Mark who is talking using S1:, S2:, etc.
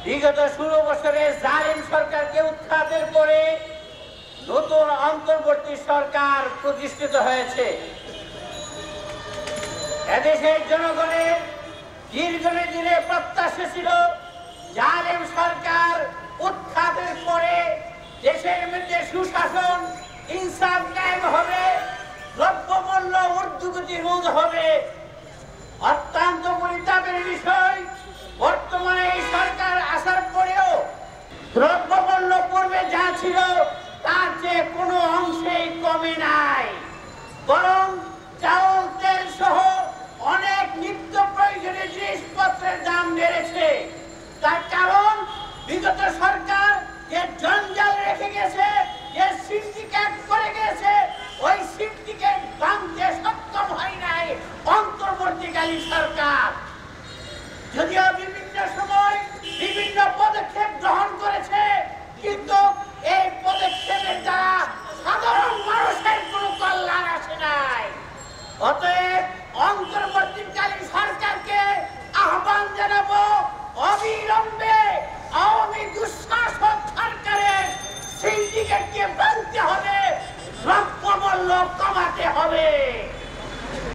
S1: বিগত 16 বছরে জালিম সরকারকে উৎখাতের পরে নতুন অন্তর্বর্তী সরকার প্রতিষ্ঠিত হয়েছে। এদেশের জনগণের দীর্ঘদিনে প্রত্যাশা ছিল জালিম সরকার উৎখাতের পরে দেশের মধ্যে সুশাসন, ইনসাফ কায়েম হবে, দ্রব্যমূল্য ঊর্ধ্বগতি রোধ হবে। অত্যন্ত পরিতাপের বিষয়, বর্তমানে এই সরকার আসার পরেও দ্রব্যমূল্য পূর্বে যা ছিল তার চেয়ে কোনো অংশেই কমে নাই, বরং চাউল, তেল সহ অনেক নিত্য প্রয়োজনীয় জিনিসপত্রের দাম বেড়েছে। তার কারণ বিগত সরকার যে জঞ্জাল রেখে গেছে, যে সিন্ডিকেট করে গেছে, ওই সিন্ডিকেট ভাঙতে সক্ষম হয় নাই অন্তর্বর্তীকালীন সরকার। যদিও বিভিন্ন সময় বিভিন্ন পদক্ষেপ গ্রহণ করেছে, কিন্তু এই পদক্ষেপের দ্বারা সাধারণ মানুষের কোনো কল্যাণ আসে নাই। অতএব অন্তর্বর্তীকালীন সরকারকে আহ্বান জানাবো, অবিলম্বে আওয়ামী দুঃশাসক সরকারের সিন্ডিকেটকে ভাঙতে হবে, দ্রব্যমূল্য কমাতে হবে।